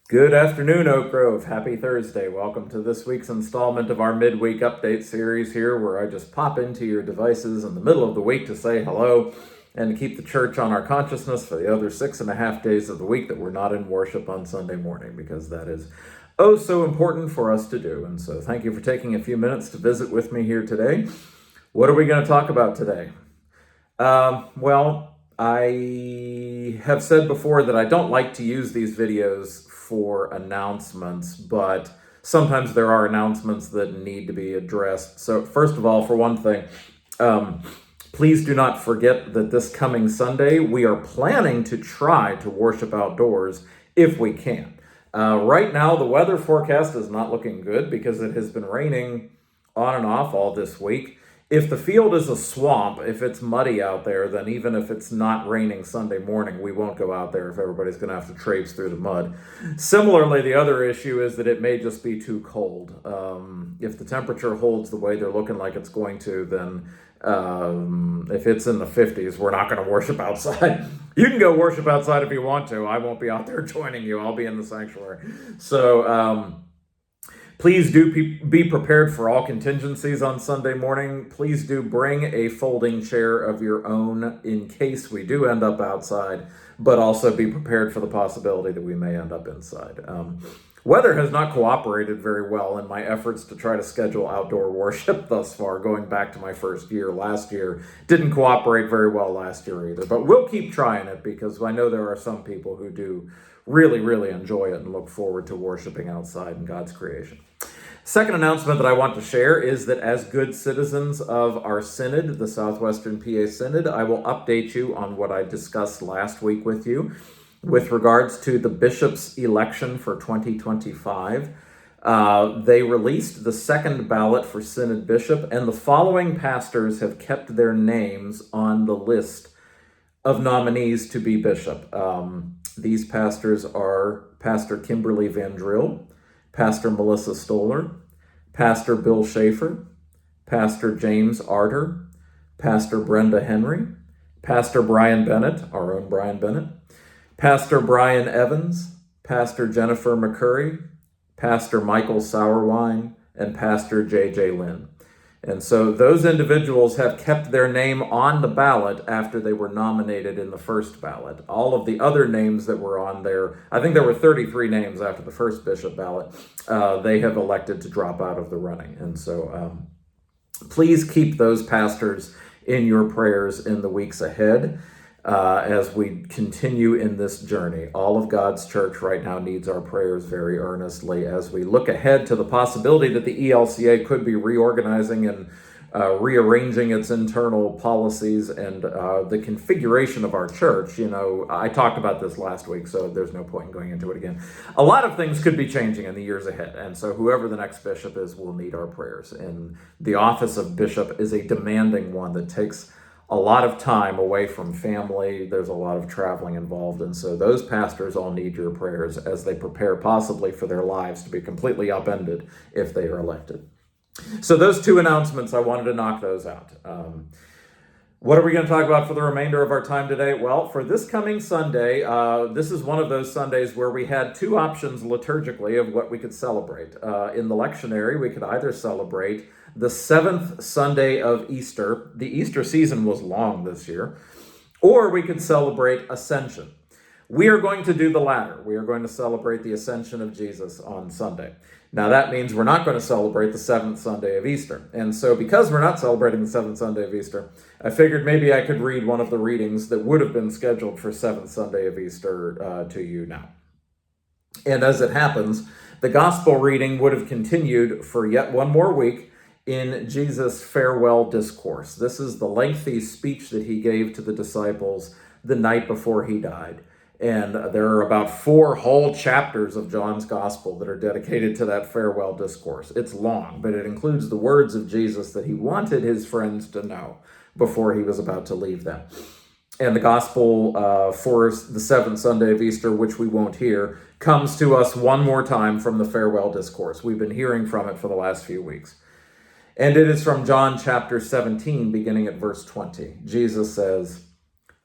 Good afternoon, Oak Grove. Happy Thursday. Welcome to this week's installment of our Midweek Update series here, where I just pop into your devices in the middle of the week to say hello and to keep the church on our consciousness for the other 6.5 days of the week that we're not in worship on Sunday morning, because that is oh so important for us to do. And so thank you for taking a few minutes to visit with me here today. What are we going to talk about today? I have said before that I don't like to use these videos for announcements, but sometimes there are announcements that need to be addressed. So first of all, for one thing, please do not forget that this coming Sunday, we are planning to try to worship outdoors if we can. Right now, the weather forecast is not looking good because it has been raining on and off all this week. If the field is a swamp, if it's muddy out there, then even if it's not raining Sunday morning, we won't go out there if everybody's going to have to traipse through the mud. Similarly, the other issue is that it may just be too cold. If the temperature holds the way they're looking like it's going to, then if it's in the 50s, we're not going to worship outside. You can go worship outside if you want to. I won't be out there joining you. I'll be in the sanctuary. So, please do be prepared for all contingencies on Sunday morning. Please do bring a folding chair of your own in case we do end up outside, but also be prepared for the possibility that we may end up inside. Weather has not cooperated very well in my efforts to try to schedule outdoor worship thus far, going back to my first year. Last year didn't cooperate very well last year either, but we'll keep trying it because I know there are some people who do really, really enjoy it and look forward to worshiping outside in God's creation. Second announcement that I want to share is that as good citizens of our synod, the Southwestern PA Synod, I will update you on what I discussed last week with you with regards to the bishop's election for 2025. They released the second ballot for synod bishop, and the following pastors have kept their names on the list of nominees to be bishop. These pastors are Pastor Kimberly Van Drill, Pastor Melissa Stoller, Pastor Bill Schaefer, Pastor James Arter, Pastor Brenda Henry, Pastor Brian Bennett, our own Brian Bennett, Pastor Brian Evans, Pastor Jennifer McCurry, Pastor Michael Sauerwein, and Pastor J.J. Lynn. And so those individuals have kept their name on the ballot after they were nominated in the first ballot. All of the other names that were on there, I think there were 33 names after the first bishop ballot, they have elected to drop out of the running. And so please keep those pastors in your prayers in the weeks ahead as we continue in this journey. All of God's church right now needs our prayers very earnestly as we look ahead to the possibility that the ELCA could be reorganizing and rearranging its internal policies and the configuration of our church. You know, I talked about this last week, so there's no point in going into it again. A lot of things could be changing in the years ahead, and so whoever the next bishop is will need our prayers. And the office of bishop is a demanding one that takes a lot of time away from family. There's a lot of traveling involved. And so those pastors all need your prayers as they prepare possibly for their lives to be completely upended if they are elected. So those two announcements, I wanted to knock those out. What are we going to talk about for the remainder of our time today? Well, for this coming Sunday, this is one of those Sundays where we had two options liturgically of what we could celebrate. In the lectionary, we could either celebrate the seventh Sunday of Easter. The Easter season was long this year. Or we could celebrate Ascension. We are going to do the latter. We are going to celebrate the Ascension of Jesus on Sunday. Now that means we're not going to celebrate the seventh Sunday of Easter. And so because we're not celebrating the seventh Sunday of Easter, I figured maybe I could read one of the readings that would have been scheduled for seventh Sunday of Easter to you now. And as it happens, the gospel reading would have continued for yet one more week in Jesus' farewell discourse. This is the lengthy speech that he gave to the disciples the night before he died. And there are about 4 whole chapters of John's gospel that are dedicated to that farewell discourse. It's long, but it includes the words of Jesus that he wanted his friends to know before he was about to leave them. And the gospel for the seventh Sunday of Easter, which we won't hear, comes to us one more time from the farewell discourse. We've been hearing from it for the last few weeks. And it is from John chapter 17, beginning at verse 20. Jesus says,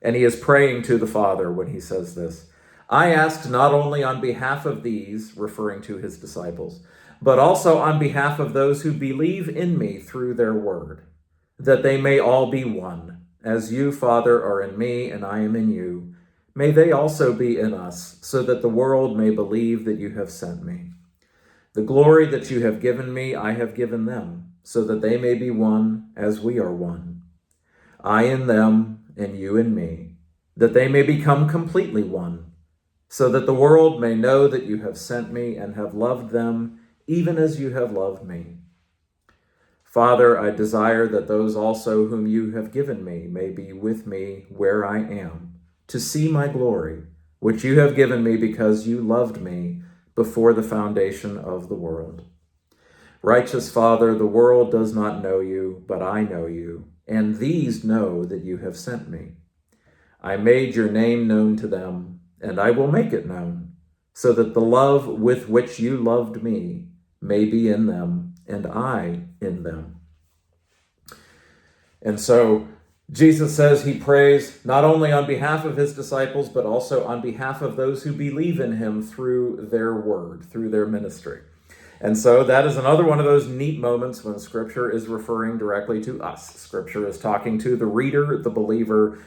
and he is praying to the Father when he says this, I asked not only on behalf of these, referring to his disciples, but also on behalf of those who believe in me through their word, that they may all be one. As you, Father, are in me and I am in you, may they also be in us, so that the world may believe that you have sent me. The glory that you have given me, I have given them, so that they may be one as we are one. I in them and you in me, that they may become completely one, so that the world may know that you have sent me and have loved them, even as you have loved me. Father, I desire that those also whom you have given me may be with me where I am, to see my glory, which you have given me because you loved me before the foundation of the world. Righteous Father, the world does not know you, but I know you, and these know that you have sent me. I made your name known to them, and I will make it known, so that the love with which you loved me may be in them, and I in them. And so Jesus says he prays not only on behalf of his disciples, but also on behalf of those who believe in him through their word, through their ministry. And so that is another one of those neat moments when Scripture is referring directly to us. Scripture is talking to the reader, the believer,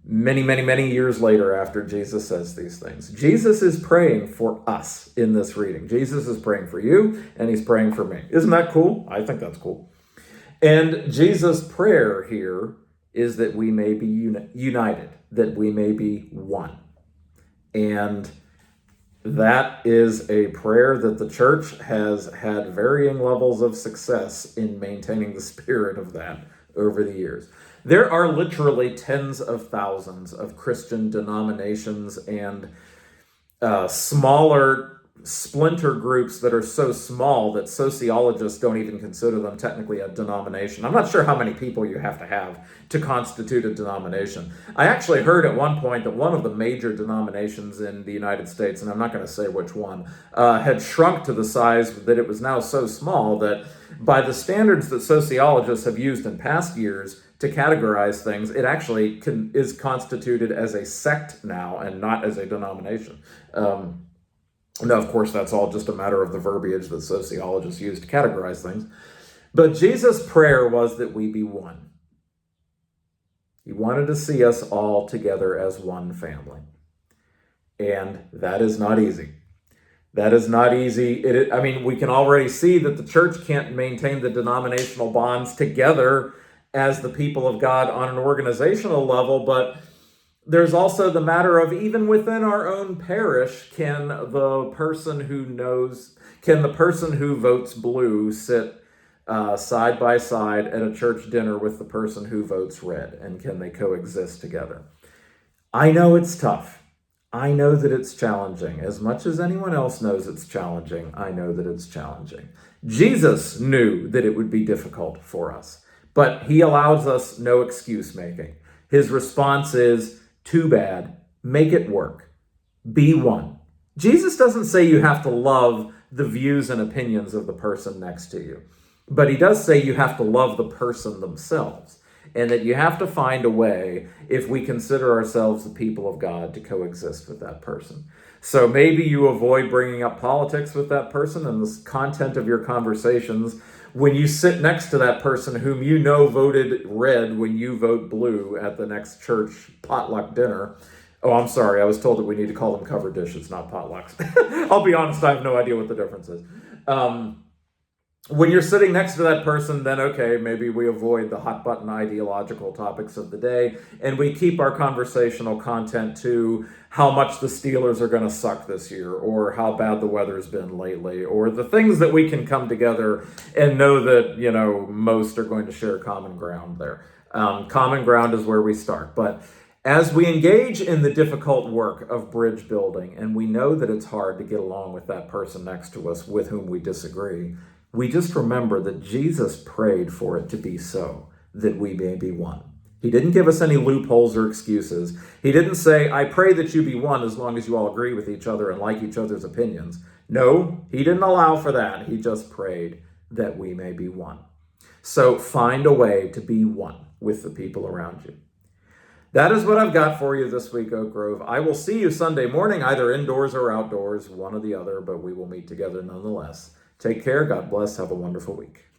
many, many, many years later after Jesus says these things. Jesus is praying for us in this reading. Jesus is praying for you, and he's praying for me. Isn't that cool? I think that's cool. And Jesus' prayer here is that we may be united, that we may be one. And that is a prayer that the church has had varying levels of success in maintaining the spirit of that over the years. There are literally tens of thousands of Christian denominations and smaller splinter groups that are so small that sociologists don't even consider them technically a denomination. I'm not sure how many people you have to constitute a denomination. I actually heard at one point that one of the major denominations in the United States, and I'm not going to say which one, had shrunk to the size that it was now so small that by the standards that sociologists have used in past years to categorize things, it actually is constituted as a sect now and not as a denomination. Now, of course, that's all just a matter of the verbiage that sociologists use to categorize things. But Jesus' prayer was that we be one. He wanted to see us all together as one family. And that is not easy. That is not easy. We can already see that the church can't maintain the denominational bonds together as the people of God on an organizational level, but there's also the matter of even within our own parish, can the person who votes blue sit side by side at a church dinner with the person who votes red, and can they coexist together? I know it's tough. I know that it's challenging. As much as anyone else knows it's challenging, I know that it's challenging. Jesus knew that it would be difficult for us, but he allows us no excuse making. His response is, too bad, make it work. Be one. Jesus doesn't say you have to love the views and opinions of the person next to you, but he does say you have to love the person themselves, and that you have to find a way, if we consider ourselves the people of God, to coexist with that person. So maybe you avoid bringing up politics with that person and the content of your conversations when you sit next to that person whom you know voted red when you vote blue at the next church potluck dinner. Oh, I'm sorry. I was told that we need to call them covered dishes, not potlucks. I'll be honest, I have no idea what the difference is. When you're sitting next to that person, then okay, maybe we avoid the hot button ideological topics of the day, and we keep our conversational content to how much the Steelers are going to suck this year, or how bad the weather's been lately, or the things that we can come together and know that, most are going to share common ground there. Common ground is where we start. But as we engage in the difficult work of bridge building, and we know that it's hard to get along with that person next to us with whom we disagree, we just remember that Jesus prayed for it to be so, that we may be one. He didn't give us any loopholes or excuses. He didn't say, I pray that you be one as long as you all agree with each other and like each other's opinions. No, he didn't allow for that. He just prayed that we may be one. So find a way to be one with the people around you. That is what I've got for you this week, Oak Grove. I will see you Sunday morning, either indoors or outdoors, one or the other, but we will meet together nonetheless. Take care. God bless. Have a wonderful week.